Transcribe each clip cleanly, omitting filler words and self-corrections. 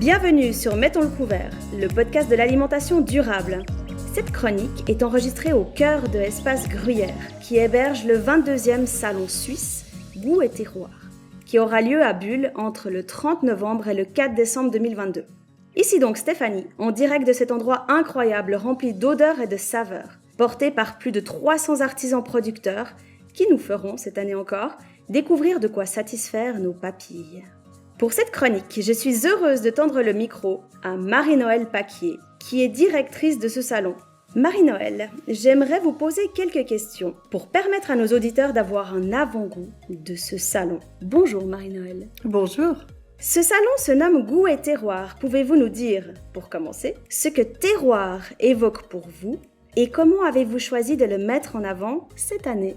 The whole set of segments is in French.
Bienvenue sur Mettons le couvert, le podcast de l'alimentation durable. Cette chronique est enregistrée au cœur de Espace Gruyère, qui héberge le 22e salon suisse Goût et Terroir, qui aura lieu à Bulle entre le 30 novembre et le 4 décembre 2022. Ici donc Stéphanie, en direct de cet endroit incroyable rempli d'odeurs et de saveurs, porté par plus de 300 artisans producteurs qui nous feront, cette année encore, découvrir de quoi satisfaire nos papilles. Pour cette chronique, je suis heureuse de tendre le micro à Marie-Noëlle Paquier, qui est directrice de ce salon. Marie-Noëlle, j'aimerais vous poser quelques questions pour permettre à nos auditeurs d'avoir un avant-goût de ce salon. Bonjour Marie-Noëlle. Bonjour. Ce salon se nomme Goût et Terroir. Pouvez-vous nous dire, pour commencer, ce que terroir évoque pour vous et comment avez-vous choisi de le mettre en avant cette année ?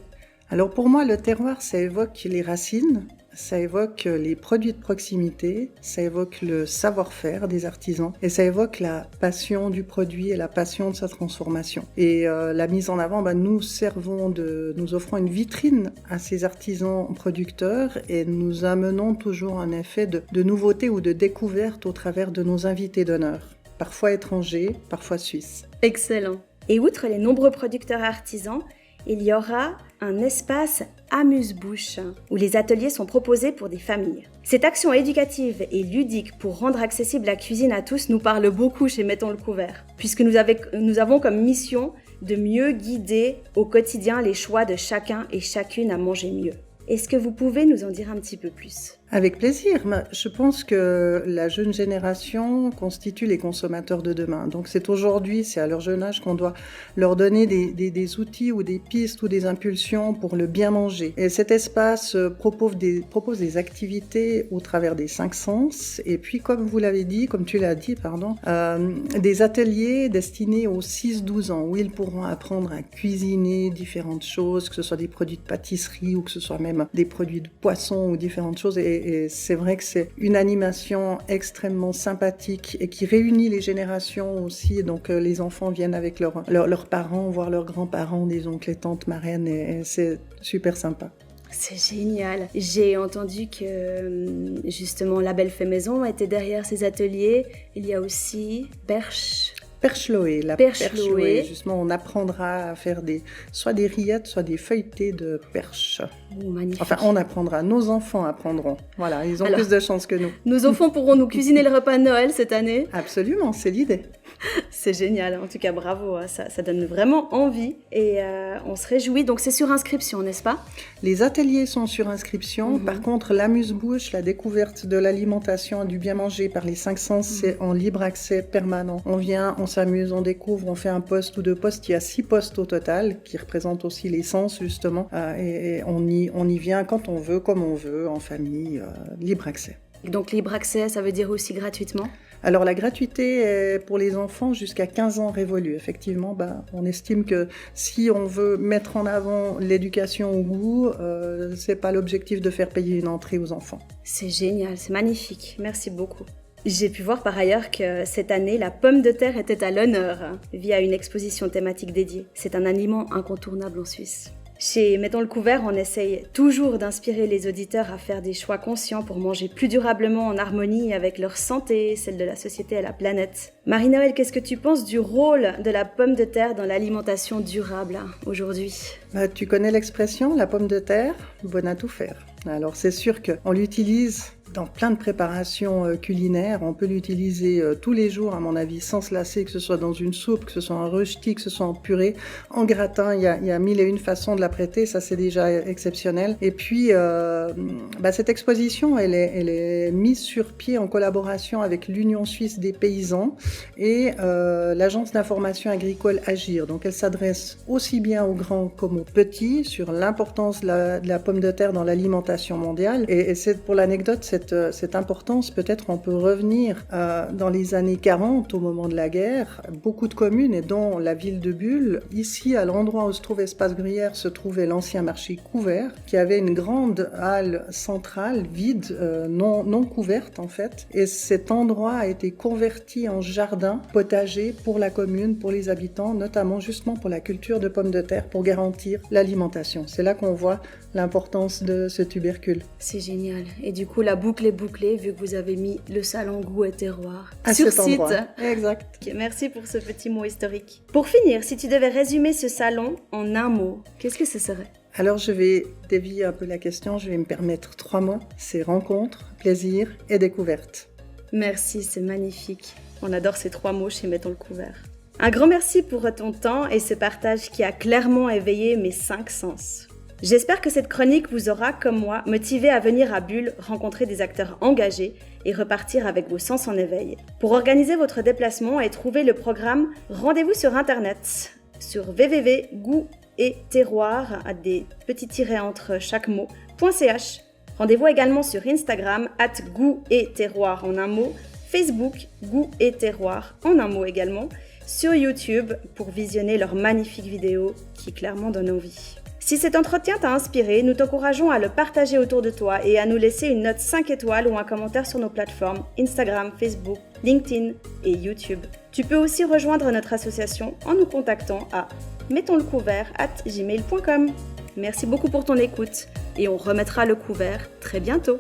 Alors pour moi, le terroir, ça évoque les racines, ça évoque les produits de proximité, ça évoque le savoir-faire des artisans et ça évoque la passion du produit et la passion de sa transformation. Et la mise en avant, nous offrons une vitrine à ces artisans producteurs et nous amenons toujours un effet de nouveauté ou de découverte au travers de nos invités d'honneur, parfois étrangers, parfois suisses. Excellent. Et outre les nombreux producteurs artisans, il y aura un espace amuse-bouche où les ateliers sont proposés pour des familles. Cette action éducative et ludique pour rendre accessible la cuisine à tous nous parle beaucoup chez Mettons le couvert, puisque nous avons comme mission de mieux guider au quotidien les choix de chacun et chacune à manger mieux. Est-ce que vous pouvez nous en dire un petit peu plus ? Avec plaisir. Je pense que la jeune génération constitue les consommateurs de demain. Donc c'est à leur jeune âge qu'on doit leur donner des outils ou des pistes ou des impulsions pour le bien manger. Et cet espace propose des activités au travers des 5 sens. Et puis comme tu l'as dit, des ateliers destinés aux 6-12 ans où ils pourront apprendre à cuisiner différentes choses, que ce soit des produits de pâtisserie ou que ce soit même des produits de poisson ou différentes choses. Et c'est vrai que c'est une animation extrêmement sympathique et qui réunit les générations aussi. Donc les enfants viennent avec leurs parents, voire leurs grands-parents, des oncles et tantes, marraines, et c'est super sympa. C'est génial. J'ai entendu que justement la Belle Fait Maison était derrière ces ateliers. Il y a aussi Percheloé, justement, on apprendra à faire soit des rillettes, soit des feuilletés de perche. Oh, magnifique. Enfin, on apprendra, nos enfants apprendront. Voilà, ils ont plus de chance que nous. Nos enfants pourront nous cuisiner le repas de Noël cette année ? Absolument, c'est l'idée. C'est génial, en tout cas bravo, ça donne vraiment envie et on se réjouit. Donc c'est sur inscription, n'est-ce pas ? Les ateliers sont sur inscription. Par contre, l'amuse-bouche, la découverte de l'alimentation et du bien manger par les 5 sens, c'est en libre accès permanent. On vient, on s'amuse, on découvre, on fait un poste ou 2 postes. Il y a 6 postes au total qui représentent aussi les sens justement et on y vient quand on veut, comme on veut, en famille, libre accès. Donc libre accès, ça veut dire aussi gratuitement ? Alors la gratuité est pour les enfants jusqu'à 15 ans révolus. Effectivement, on estime que si on veut mettre en avant l'éducation au goût, c'est pas l'objectif de faire payer une entrée aux enfants. C'est génial, c'est magnifique. Merci beaucoup. J'ai pu voir par ailleurs que cette année, la pomme de terre était à l'honneur via une exposition thématique dédiée. C'est un aliment incontournable en Suisse. Chez Mettons le couvert, on essaye toujours d'inspirer les auditeurs à faire des choix conscients pour manger plus durablement en harmonie avec leur santé, celle de la société et la planète. Marie-Noëlle, qu'est-ce que tu penses du rôle de la pomme de terre dans l'alimentation durable aujourd'hui ? Tu connais l'expression, la pomme de terre, bonne à tout faire. Alors c'est sûr qu'on l'utilise dans plein de préparations culinaires. On peut l'utiliser tous les jours, à mon avis, sans se lasser, que ce soit dans une soupe, que ce soit en rösti, que ce soit en purée, en gratin. Il y a 1001 façons de la prêter, ça c'est déjà exceptionnel. Et puis, cette exposition, elle est mise sur pied en collaboration avec l'Union suisse des paysans et l'agence d'information agricole Agir. Donc elle s'adresse aussi bien aux grands comme aux petits sur l'importance de la pomme de terre dans l'alimentation mondiale. Et c'est pour l'anecdote, cette importance, peut-être on peut revenir dans les années 40, au moment de la guerre. Beaucoup de communes, et dont la ville de Bulle, ici à l'endroit où se trouve Espace Gruyère, se trouvait l'ancien marché couvert, qui avait une grande halle centrale, vide, non couverte en fait. Et cet endroit a été converti en jardin potager pour la commune, pour les habitants, notamment justement pour la culture de pommes de terre, pour garantir l'alimentation. C'est là qu'on voit l'importance de ce tubercule. C'est génial. Et du coup, la boucle boucle est bouclée vu que vous avez mis le salon Goût et Terroir À sur cet site. endroit. Exact. Ok, merci pour ce petit mot historique. Pour finir, si tu devais résumer ce salon en un mot, qu'est-ce que ce serait? Alors je vais dévier un peu la question, je vais me permettre 3 mots. C'est rencontre, plaisir et découverte. Merci, c'est magnifique. On adore ces 3 mots chez Mettons le couvert. Un grand merci pour ton temps et ce partage qui a clairement éveillé mes 5 sens. J'espère que cette chronique vous aura, comme moi, motivé à venir à Bulle rencontrer des acteurs engagés et repartir avec vos sens en éveil. Pour organiser votre déplacement et trouver le programme, rendez-vous sur internet sur www.goût-et-terroir à des petits tirets entre chaque mot, .ch. Rendez-vous également sur Instagram @goût-et-terroir en un mot, Facebook Goût et Terroir en un mot également, sur YouTube pour visionner leurs magnifiques vidéos qui clairement donnent envie. Si cet entretien t'a inspiré, nous t'encourageons à le partager autour de toi et à nous laisser une note 5 étoiles ou un commentaire sur nos plateformes Instagram, Facebook, LinkedIn et YouTube. Tu peux aussi rejoindre notre association en nous contactant à mettonlecouvert@gmail.com. Merci beaucoup pour ton écoute et on remettra le couvert très bientôt.